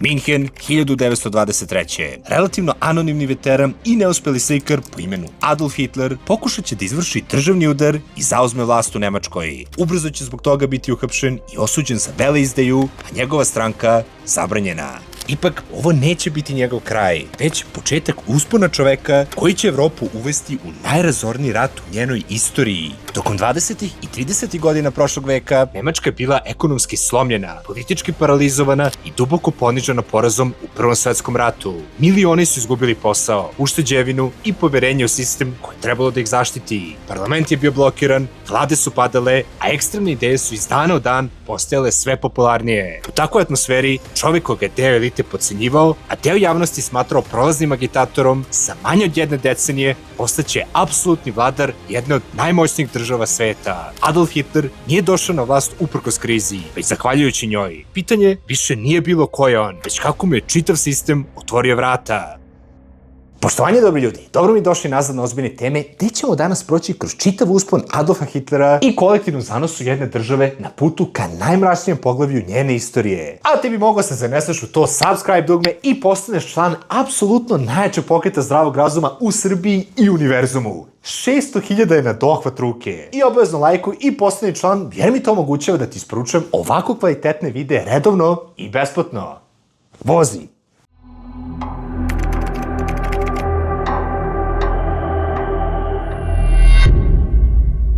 Minhen, 1923. Relativno anonimni veteran i neuspeli slikar po imenu Adolf Hitler pokušat će da izvrši državni udar i zauzme vlast u Nemačkoj. Ubrzo će zbog toga biti uhapšen i osuđen za veleizdaju, a njegova stranka zabranjena. Ipak, ovo neće biti njegov kraj, već početak uspona čoveka koji će Evropu uvesti u najrazorniji rat u njenoj istoriji. Tokom 20. i 30. godina prošlog veka, Nemačka je bila ekonomski slomljena, politički paralizovana i duboko ponižena porazom u Prvom svetskom ratu. Milioni su izgubili posao, ušteđevinu i poverenje u sistem koji je trebalo da ih zaštiti. Parlament je bio blokiran, vlade su padale, a ekstremne ideje su iz dana u dan postajale sve popularnije. U takvoj atmosferi, čovek koga je deo elite podcenjivao, a deo javnosti smatrao prolaznim agitatorom, za manje od jedne decenije postaće apsolutni vladar jedne od najmoćnijih država sveta. Adolf Hitler nije došao na vlast uprkos krizi, već zahvaljujući njoj. Pitanje više nije bilo ko je on, već kako mu je čitav sistem otvorio vrata. Poštovanje, dobri ljudi, dobro mi došli nazad na ozbiljne teme, gde ćemo danas proći kroz čitav uspon Adolfa Hitlera i kolektivnu zanosu jedne države na putu ka najmračnijem poglavlju njene istorije. A ti bi mogao se zaneseš u to subscribe dugme i postaneš član apsolutno najjačeg pokreta zdravog razuma u Srbiji i univerzumu. 600.000 je na dohvat ruke. I obavezno lajkuj i postani član, jer mi to omogućava da ti isporučujem ovako kvalitetne videe redovno i besplatno. Vozi!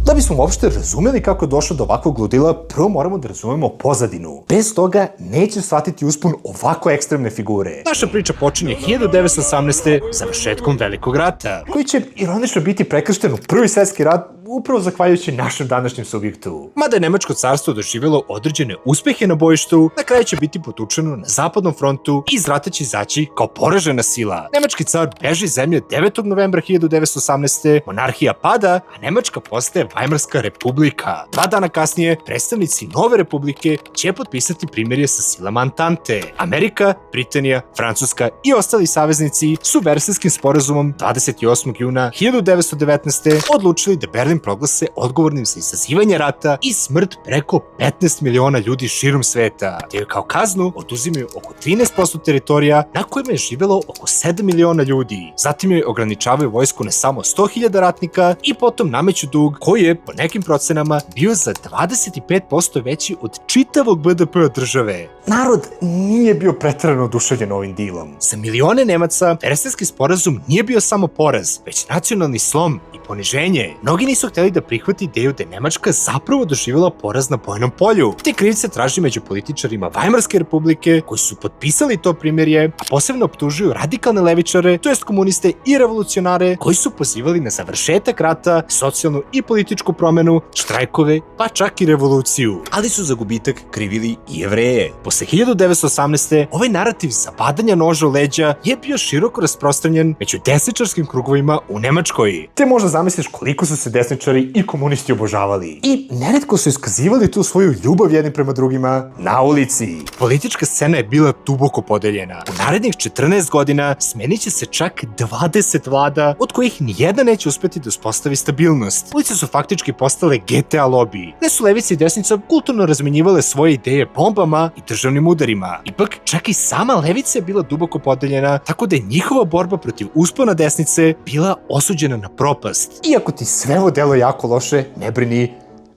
Da bismo uopšte razumeli kako je došlo do ovakvog ludila, prvo moramo da razumemo pozadinu. Bez toga nećeš shvatiti uspon ovako ekstremne figure. Naša priča počinje 1918. završetkom Velikog rata, koji će ironično biti prekršten u Prvi svetski rat upravo zahvaljujući našem današnjem subjektu. Mada je Nemačko carstvo doživjelo određene uspehe na bojištu, na kraju će biti potučeno na zapadnom frontu i iz rata će izaći kao poražena sila. Nemački car beži iz zemlje 9. novembra 1918. Monarhija pada, a Nemačka postaje Vajmarska republika. 2 dana kasnije, predstavnici nove republike će potpisati primirje sa silama Antante. Amerika, Britanija, Francuska i ostali saveznici su Versajskim sporazumom 28. juna 1919. odlučili da Berlin proglase odgovornim za izazivanje rata i smrt preko 15 miliona ljudi širom sveta, te joj kao kaznu oduzimaju oko 13% teritorija na kojima je živelo oko 7 miliona ljudi. Zatim joj ograničavaju vojsku na samo 100.000 ratnika i potom nameću dug koji je, po nekim procenama, bio za 25% veći od čitavog BDP-a države. Narod nije bio preterano oduševljen ovim dilom. Za milione Nemaca, Versajski sporazum nije bio samo poraz, već nacionalni slom i poniženje. Mnogi nisu hteli da prihvati ideju da je Nemačka zapravo doživjela poraz na bojnom polju. Te krivice traži među političarima Vajmarske republike koji su potpisali to primirje, a posebno optužuju radikalne levičare, to jest komuniste i revolucionare koji su pozivali na završetak rata, socijalnu i političku promenu, štrajkove, pa čak i revoluciju. Ali su za gubitak krivili i Jevreje. Posle 1918. ovaj narativ zabadanja noža u leđa je bio široko rasprostranjen među desničarskim krugovima u Nemačkoj. Te možda zamisliš koliko su se desničari i komunisti obožavali. I neretko su iskazivali tu svoju ljubav jedni prema drugima na ulici. Politička scena je bila duboko podeljena. U narednih 14 godina smenit će se čak 20 vlada, od kojih nijedna neće uspeti da uspostavi stabilnost. Ulice su faktički postale GTA lobby, gde su levica i desnica kulturno razmenjivale svoje ideje bombama i državnim udarima. Ipak, čak i sama levica je bila duboko podeljena, tako da je njihova borba protiv uspona desnice bila osuđena na propast. Iako ti sve ovo delo jako loše, ne brini,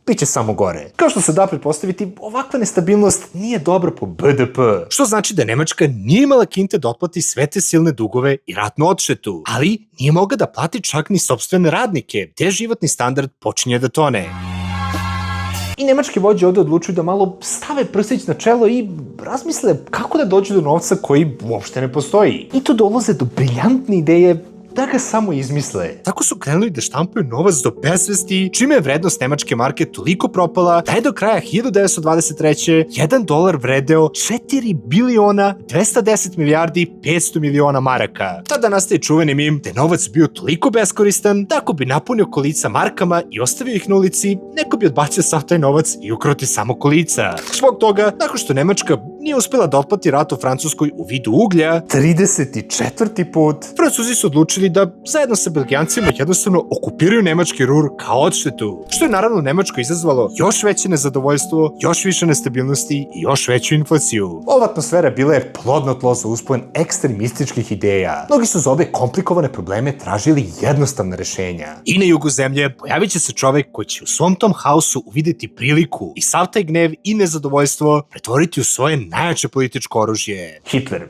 bit će samo gore. Kao što se da pretpostaviti, ovakva nestabilnost nije dobra po BDP. Što znači da Nemačka nije imala kinte da otplati sve te silne dugove i ratnu odštetu, ali nije mogla da plati čak ni sopstvene radnike, gde životni standard počinje da tone. I nemački vođe ovde odlučuju da malo stave prstić na čelo i razmisle kako da dođu do novca koji uopšte ne postoji. I tu dolaze do briljantne ideje da ga samo izmisle. Tako su krenuli da štampaju novac do besvesti, čime je vrednost nemačke marke toliko propala da je do kraja 1923. $1 vredeo 4 biliona 210 milijardi 500 miliona maraka. Tada nastaje čuveni mim da je novac bio toliko beskoristan da ako bi napunio kolica markama i ostavio ih na ulici, neko bi odbacio sav taj novac i ukrao ti samo kolica. Zbog toga, nakon što Nemačka nije uspela da otplati rat u Francuskoj u vidu uglja 34. put, Francuzi su odlučili da zajedno sa Belgijancima jednostavno okupiraju nemački Rur kao odštetu, što je naravno Nemačko izazvalo još veće nezadovoljstvo, još više nestabilnosti i još veću inflaciju. Ova atmosfera bila je plodno tlo za uspon ekstremističkih ideja. Mnogi su za ove komplikovane probleme tražili jednostavna rešenja. I na jugu zemlje pojavit će se čovek koji će u svom tom haosu uvideti priliku i sav taj gnev i nezadovoljstvo pretvoriti u svoje najjače političko oružje. Hitler.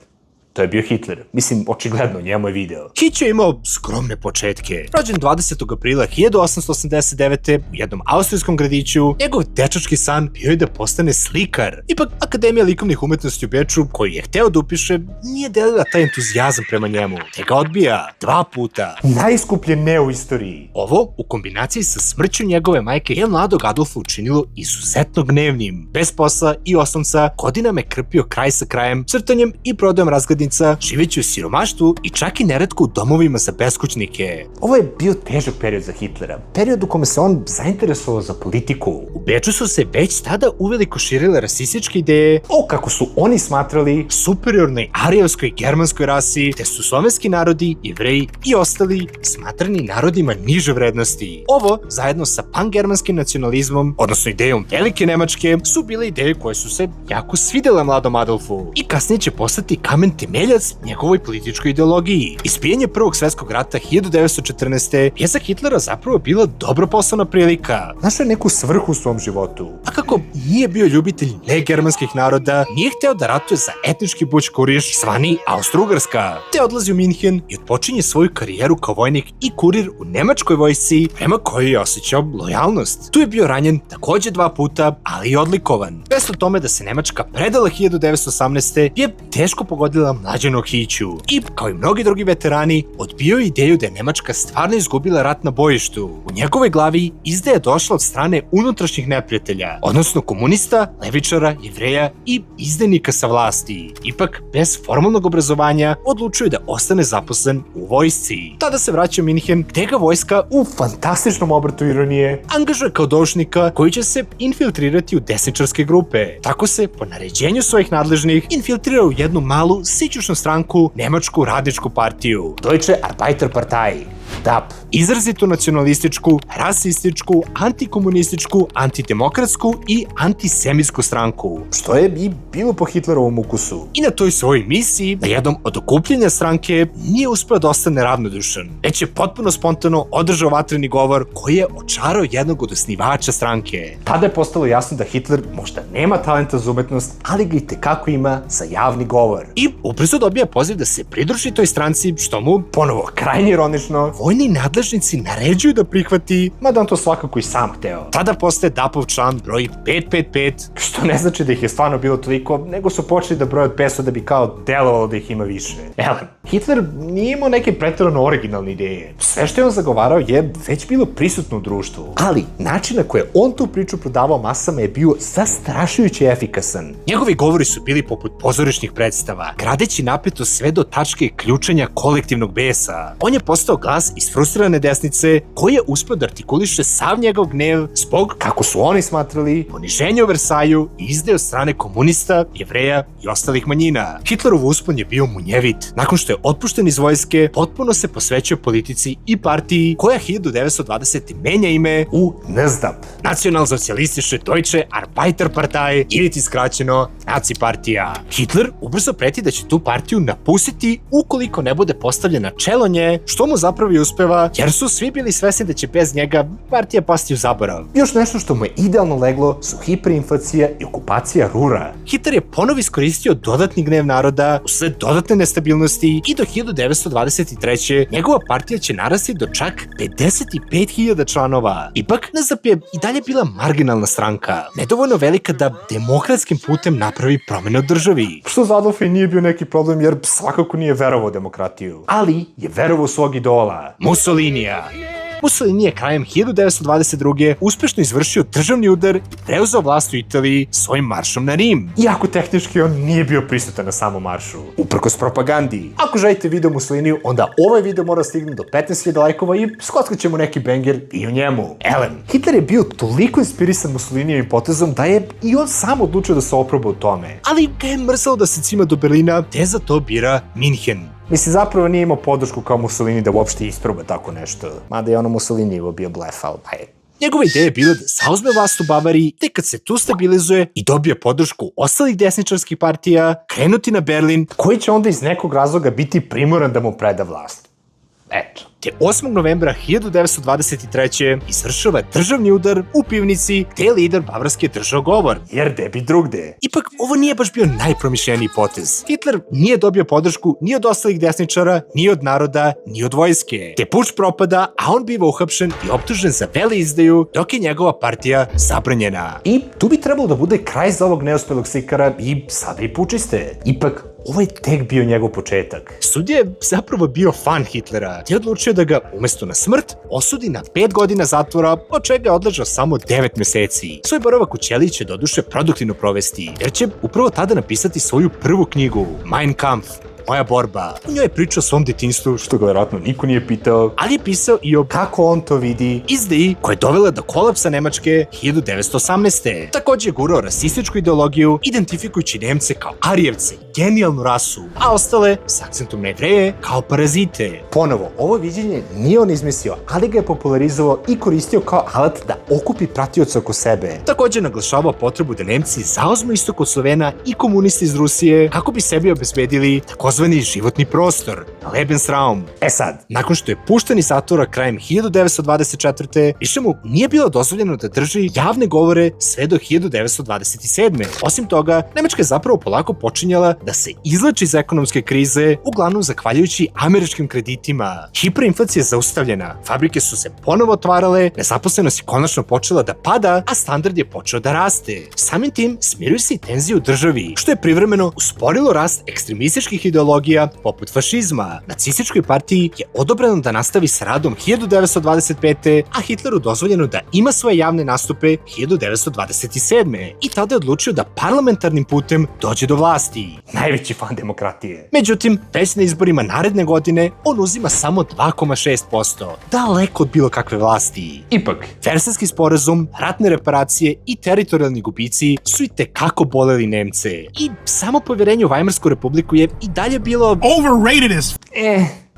To je bio Hitler. Mislim, očigledno, njemu je video. Hitch je imao skromne početke. Rođen 20. aprila 1889. u jednom austrijskom gradiću, njegov dečački san bio je da postane slikar. Ipak, Akademija likovnih umetnosti u Beču, koju je hteo da upiše, nije delila taj entuzijazam prema njemu, te ga odbija 2 puta. Najskuplje ne u istoriji. Ovo, u kombinaciji sa smrću njegove majke, je mladog Adolfa učinilo izuzetno gnevnim. Bez posla i osnovca, godinama je krpio kraj sa krajem, crtanjem i prodajom razglednica, živeći u siromaštvu i čak i neretko u domovima za beskućnike. Ovo je bio težak period za Hitlera, period u kome se on zainteresovao za politiku. U Beču su se već tada uveliko širile rasističke ideje o, kako su oni smatrali, superiornoj arijevskoj germanskoj rasi, te su slovenski narodi, Jevreji i ostali smatrani narodima niže vrednosti. Ovo, zajedno sa pangermanskim nacionalizmom, odnosno idejom Velike Nemačke, su bile ideje koje su se jako svidele mladom Adolfu i kasnije će postati kamen temeljac njegovoj političkoj ideologiji. Ispijanje Prvog svetskog rata 1914. je za Hitlera zapravo bila dobro poslovna prilika. Našao je neku svrhu u svom životu. A kako nije bio ljubitelj negermanskih naroda, nije hteo da ratuje za etnički buć kuriš zvani Austro-Ugarska, te odlazi u Minhen i otpočinje svoju karijeru kao vojnik i kurir u nemačkoj vojsci, prema kojoj je osjećao lojalnost. Tu je bio ranjen takođe 2 puta, ali i odlikovan. Vest o tome da se Nemačka predala 1918. je teško pogodila mlađenog Hiću i, kao i mnogi drugi veterani, odbio ideju da je Nemačka stvarno izgubila rat na bojištu. U njegovoj glavi izdaja je došla od strane unutrašnjih neprijatelja, odnosno komunista, levičara, Jevreja i izdajnika sa vlasti. Ipak, bez formalnog obrazovanja, odlučuje da ostane zaposlen u vojsci. Tada se vraća u Minhen, gde ga vojska, u fantastičnom obrtu ironije, angažuje kao doušnika koji će se infiltrirati u desničarske grupe. Tako se, po naređenju svojih nadležnih, infiltrira u jednu malu, sićušnu stranku, Nemačku radničku partiju, Deutsche Arbeiterpartei, DAP, izrazito nacionalističku, rasističku, antikomunističku, antidemokratsku i antisemitsku stranku, što je i bilo po Hitlerovom ukusu. I na toj svojoj misiji, na jednom od okupljenja stranke, nije uspeo da ostane ravnodušan, već je potpuno spontano održao vatreni govor koji je očarao jednog od osnivača stranke. Tada je postalo jasno da Hitler možda nema talenta za umetnost, ali ga i tekako ima za javni govor. I ubrzo dobija poziv da se pridruži toj stranci, što mu, ponovo krajnje ironično, vojni nadležnici naređuju da prihvati, mada on to svakako i sam hteo. Tada postaje DAP-ov član broj 555, što ne znači da ih je stvarno bilo toliko, nego su počeli da broje od 500 da bi kao delovalo da ih ima više. Hitler nije imao neke preterano originalne ideje. Sve što je on zagovarao je već bilo prisutno u društvu. Ali, način na koji je on tu priču prodavao masama je bio zastrašujuće efikasan. Njegovi govori su bili poput pozorišnih predstava, gradeći napetost sve do tačke ključanja kolektivnog besa. On je postao glas iz frustrirane desnice koji je uspeo da artikuliše sav njegov gnev zbog, kako su oni smatrali, poniženja u Versaju i izdaje od strane komunista, Jevreja i ostalih manjina. Hitlerov uspon je bio munjevit. Nakon što je otpušten iz vojske, potpuno se posvećio politici i partiji koja 1920. menja ime u NSDAP, Nacionalsocijalistische Deutsche Arbeiterpartei, ili ti skraćeno Naci partija. Hitler ubrzo preti da će tu partiju napustiti ukoliko ne bude postavljen na čelo nje, što mu zapravo i uspeva, jer su svi bili svesni da će bez njega partija pasti u zaborav. Još nešto što mu je idealno leglo su hiperinflacija i okupacija Rura. Hitler je ponovo iskoristio dodatni gnev naroda usled dodatne nestabilnosti i do 1923. njegova partija će narasti do čak 55.000 članova. Ipak, NSDAP je i dalje bila marginalna stranka, nedovoljno velika da demokratskim putem napravi promene u državi. Što za Adolfa i nije bio neki problem, jer svakako nije verovao u demokratiju. Ali je verovao svog idola, Mussolinija. Mussolini je krajem 1922. uspešno izvršio državni udar i preuzeo vlast u Italiji svojim maršom na Rim. Iako tehnički on nije bio prisutan na samom maršu, uprkos propagandi. Ako želite video Mussoliniju, onda ovaj video mora stigne do 15.000 lajkova i skockat ćemo neki banger i u njemu. Elem, Hitler je bio toliko inspirisan Mussolinijevim potezom da je i on sam odlučio da se oproba u tome. Ali ga je mrzalo da se cima do Berlina, te za to bira Minhen. Mislim, zapravo nije imao podršku kao Mussolini da uopšte isproba tako nešto. Mada je ono Mussolinijevo bio blef, ali pa je. Njegova ideja je bila da zauzme vlast u Bavariji, te kad se tu stabilizuje i dobije podršku ostalih desničarskih partija, krenuti na Berlin, koji će onda iz nekog razloga biti primoran da mu preda vlast. Eto. Te 8. novembra 1923. izvršava državni udar u pivnici gde je lider Bavarske držao govor, jer gde bi drugde. Ipak, ovo nije baš bio najpromišljeniji potez. Hitler nije dobio podršku ni od ostalih desničara, ni od naroda, ni od vojske. Te puč propada, a on biva uhapšen i optužen za veleizdaju, dok je njegova partija zabranjena. I tu bi trebalo da bude kraj za ovog neuspelog slikara i sada i pučiste. Ipak, ovo je tek bio njegov početak. Sud je zapravo bio fan Hitlera, te je odlučio da ga, umesto na smrt, osudi na 5 godina zatvora, od čega je odležao samo 9 meseci. Svoj boravak u ćeliji će doduše produktivno provesti, jer će upravo tada napisati svoju prvu knjigu, Mein Kampf, Moja borba. U njoj je pričao o svom detinjstvu, što ga vjerojatno niko nije pitao, ali je pisao i o kako on to vidi izdaji koja je dovela do kolapsa Nemačke 1918. Takođe je gurao rasističku ideologiju, identifikujući Nemce kao Arijevce, genijalnu rasu, a ostale, s akcentom na Jevreje, kao parazite. Ponovo, ovo viđenje nije on izmislio, ali ga je popularizovao i koristio kao alat da okupi pratioca oko sebe. Takođe je naglašavao potrebu da Nemci zauzmu istok od Slovena i komunisti iz Rusije kako bi sebi obezbedili takozvani životni prostor, Lebensraum. E sad, nakon što je pušten iz zatvora krajem 1924. više mu nije bilo dozvoljeno da drži javne govore sve do 1927. Osim toga, Nemačka je zapravo polako počinjala da se izleči iz ekonomske krize, uglavnom zahvaljujući američkim kreditima. Hiperinflacija je zaustavljena, fabrike su se ponovo otvarale, nezaposlenost je konačno počela da pada, a standard je počeo da raste. Samim tim, smiruju se i tenzije u državi, što je privremeno usporilo rast ekstremističkih ideologija poput fašizma. Nacističkoj partiji je odobreno da nastavi sa radom 1925. a Hitleru dozvoljeno da ima svoje javne nastupe 1927. I tada je odlučio da parlamentarnim putem dođe do vlasti. Najveći fan demokratije. Međutim, već na izborima naredne godine on uzima samo 2,6%, daleko od bilo kakve vlasti. Ipak, Versajski sporazum, ratne reparacije i teritorijalni gubici su i tekako boleli Nemce. I samo povjerenje u Vajmarsku republiku je i dalje bilo overrated as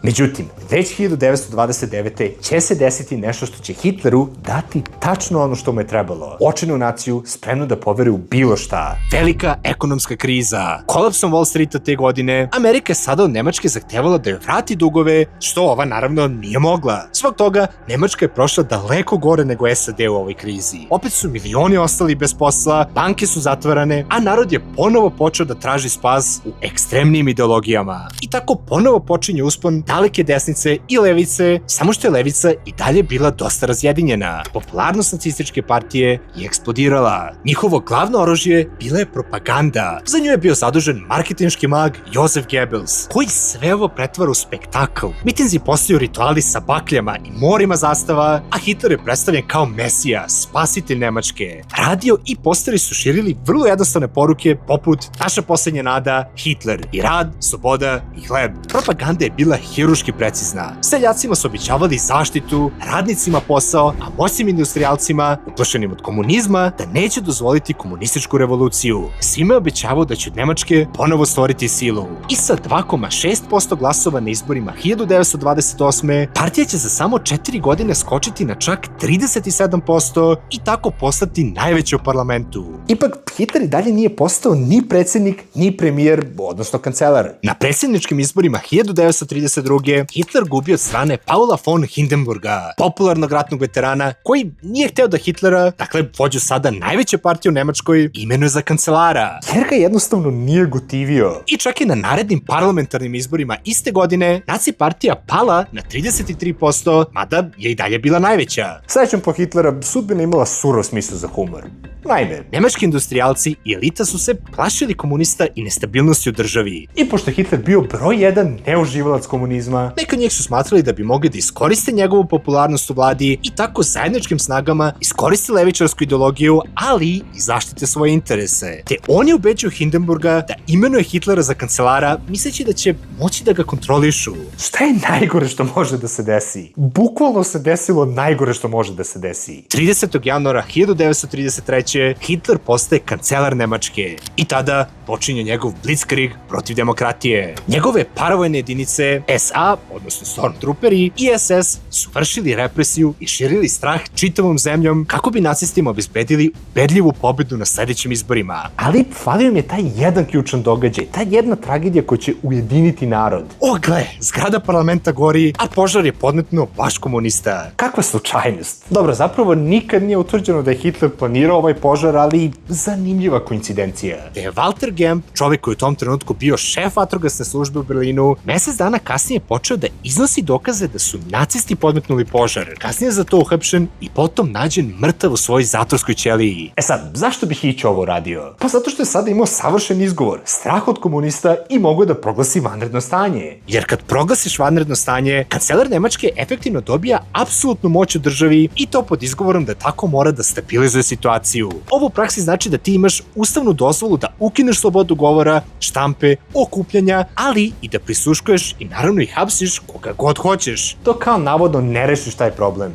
Međutim, već 1929. će se desiti nešto što će Hitleru dati tačno ono što mu je trebalo. Očenu naciju spremnu da poveruje u bilo šta. Velika ekonomska kriza. Kolapsom Wall Streeta te godine, Amerika je sada od Nemačke zahtevala da joj vrati dugove, što ova naravno nije mogla. Zbog toga, Nemačka je prošla daleko gore nego SAD u ovoj krizi. Opet su milioni ostali bez posla, banke su zatvarane, a narod je ponovo počeo da traži spas u ekstremnim ideologijama. I tako ponovo počinje uspon daleke desnice i levice, samo što je levica i dalje bila dosta razjedinjena. Popularnost nacističke partije je eksplodirala. Njihovo glavno oružje bila je propaganda. Za nju je bio zadužen marketinški mag Josef Goebbels, koji sve ovo pretvara u spektakl. Mitinzi postaju rituali sa bakljama i morima zastava, a Hitler je predstavljen kao mesija, spasitelj Nemačke. Radio i posteri su širili vrlo jednostavne poruke poput naša posljednja nada, Hitler i rad, sloboda i hleb. Propaganda je bila hiruški precizna. Seljacima su običavali zaštitu, radnicima posao, a moćnim industrijalcima, uplašenim od komunizma, da neće dozvoliti komunističku revoluciju. Svima je obećavao da će od Nemačke ponovo stvoriti silu. I sa 2,6% glasova na izborima 1928. partija će za samo 4 godine skočiti na čak 37% i tako postati najveća u parlamentu. Ipak, Hitler i dalje nije postao ni predsjednik, ni premijer, odnosno kancelar. Na predsjedničkim izborima 1932. Hitler gubi od strane Paula von Hindenburga, popularnog ratnog veterana koji nije hteo da Hitlera, dakle vođu sada najveće partije u Nemačkoj, imenuje za kancelara, jer ga jednostavno nije gotivio. I čak i na narednim parlamentarnim izborima iste godine naci partija pala na 33%, mada je i dalje bila najveća. Srećom po Hitlera, sudbina imala surov smisla za humor. Naime, nemački industrijalci i elita su se plašili komunista i nestabilnosti u državi. I pošto je Hitler bio broj 1 neuživalac komunizma, komunizma, neki od njih su smatrali da bi mogli da iskoriste njegovu popularnost u vladi i tako zajedničkim snagama iskoriste levičarsku ideologiju, ali i zaštite svoje interese. Te on je ubeđio Hindenburga da imenuje Hitlera za kancelara, misleći da će moći da ga kontrolišu. Šta je najgore što može da se desi? Bukvalno se desilo najgore što može da se desi. 30. januara 1933. Hitler postaje kancelar Nemačke i tada počinje njegov blitzkrieg protiv demokratije. Njegove paravojne jedinice SA, odnosno Stormtrooperi i SS su vršili represiju i širili strah čitavom zemljom kako bi nacistima obezbedili ubedljivu pobedu na sledećim izborima. Ali falio im je taj jedan ključan događaj, ta jedna tragedija koja će ujediniti narod. O, gle, zgrada parlamenta gori, a požar je podmetnuo baš komunista. Kakva slučajnost. Dobro, zapravo nikad nije utvrđeno da je Hitler planirao ovaj požar, ali zanimljiva koincidencija. Da je Walter Gemp, čovek koji je u tom trenutku bio šef vatrogasne službe u Berlinu, mesec dana kasnije počeo da iznosi dokaze da su nacisti podmetnuli požar. Kasnije za to uhapšen i potom nađen mrtav u svojoj zatvorskoj ćeliji. E sad, zašto bi Hitler ovo radio? Pa zato što je sada imao savršen izgovor, strah od komunista i mogao da proglasi vanredno stanje. Jer kad proglasiš vanredno stanje, kancelar Nemačke efektivno dobija apsolutnu moć u državi i to pod izgovorom da tako mora da stabilizuje situaciju. Ovo u praksi znači da ti imaš ustavnu dozvolu da ukineš slobodu govora, štampe, okupljanja, ali i da prisluškuješ i naravno i hapsiš koga god hoćeš. To kao navodno ne rešiš taj problem.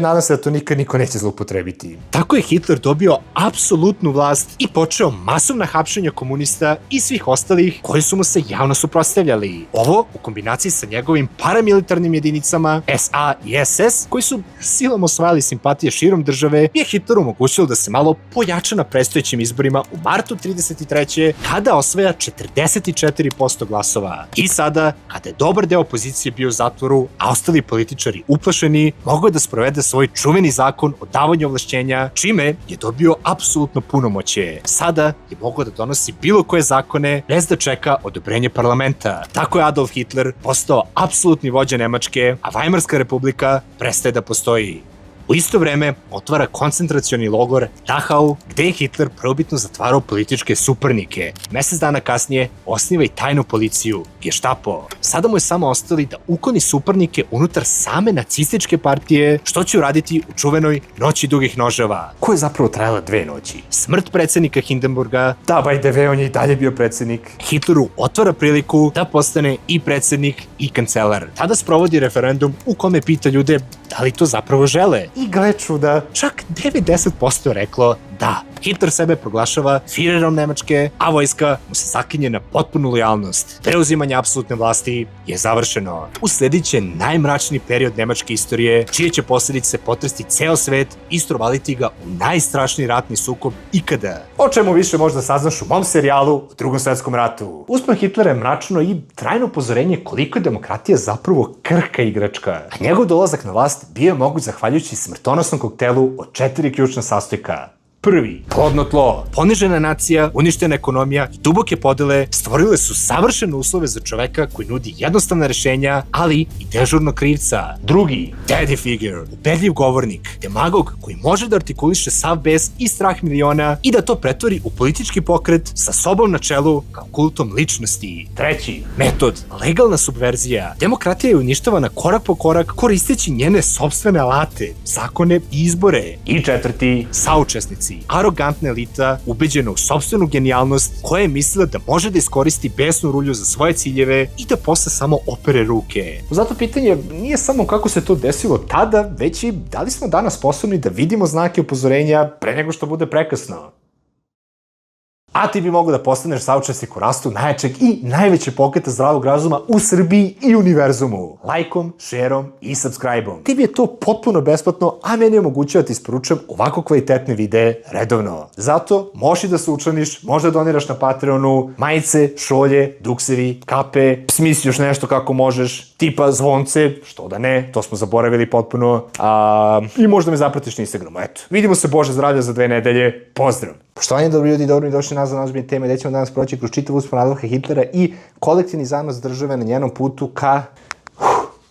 Nadam se da to nikad niko neće zloupotrebiti. Tako je Hitler dobio apsolutnu vlast i počeo masovna hapšenja komunista i svih ostalih koji su mu se javno suprotstavljali. Ovo u kombinaciji sa njegovim paramilitarnim jedinicama SA i SS, koji su silom osvajali simpatije širom države, je Hitleru omogućilo da se malo pojača na predstojećim izborima u martu 33. kada osvaja 44% glasova. I sada, kada je dobar deo opozicije bio u zatvoru, a ostali političari uplašeni, mogao je da sprovede svoj čuveni zakon o davanju ovlašćenja, čime je dobio apsolutno punomoćje. Sada je mogao da donosi bilo koje zakone bez da čeka odobrenje parlamenta. Tako je Adolf Hitler postao apsolutni vođa Nemačke, a Weimarska republika prestaje da postoji. U isto vreme otvara koncentracioni logor Dachau, gde je Hitler prvobitno zatvarao političke suparnike. Mesec dana kasnije osniva i tajnu policiju, Gestapo. Sada mu je samo ostali da ukloni suparnike unutar same nacističke partije, što će uraditi u čuvenoj Noći dugih noževa, koja je zapravo trajala 2 noći. Smrt predsednika Hindenburga, da by the way, on je i dalje bio predsednik, Hitleru otvara priliku da postane i predsednik i kancelar. Tada sprovodi referendum u kome pita ljude da li to zapravo žele. I gle čuda, čak 90% je reklo da. Hitler sebe proglašava Führerom Nemačke, a vojska mu se zaklinje na potpunu lojalnost. Preuzimanje apsolutne vlasti je završeno. Usledit najmračniji period nemačke istorije, čije će posledice potresti ceo svet i strovaliti ga u najstrašniji ratni sukob ikada. O čemu više možda saznaš u mom serijalu o Drugom svetskom ratu. Uspon Hitlera je mračno i trajno upozorenje koliko je demokratija zapravo krhka igračka. A njegov dolazak na vlast bio je moguć zahvaljujući smrtonosnom koktelu od 4 ključna sastojka. Prvi, plodno tlo. Ponižena nacija, uništena ekonomija i duboke podele stvorile su savršene uslove za čoveka koji nudi jednostavna rešenja, ali i dežurnog krivca. Drugi, daddy figure, ubedljiv govornik, demagog koji može da artikuliše sav bes i strah miliona i da to pretvori u politički pokret sa sobom na čelu kao kultom ličnosti. Treći, metod, legalna subverzija. Demokratija je uništavana korak po korak koristeći njene sopstvene alate, zakone i izbore. I četvrti, saučesnici. Arogantna elita, ubeđena u sopstvenu genijalnost, koja je mislila da može da iskoristi besnu rulju za svoje ciljeve i da posle samo opere ruke. Zato pitanje nije samo kako se to desilo tada, već i da li smo danas sposobni da vidimo znake upozorenja pre nego što bude prekasno. A ti bi mogo da postaneš saučesnik u rastu najjačeg i najvećeg pokreta zdravog razuma u Srbiji i univerzumu. Lajkom, šerom i subscribe-om. Ti bi je to potpuno besplatno, a meni je omogućava da ti isporučujem ovako kvalitetne videe redovno. Zato možeš da se učlaniš, možda doniraš na Patreonu, majice, šolje, duksevi, kape, smisli još nešto kako možeš, tipa zvonce, što da ne, to smo zaboravili potpuno, i možda me zapratiš na Instagramu, eto. Vidimo se, Bože zdravlja, za 2 nedelje, pozdrav! Poštovanje, dobri ljudi, dobro mi došli nazad na ozbiljne teme, gde ćemo danas proći kroz čitav uspon Adolfa Hitlera i kolektivni zanos države na njenom putu ka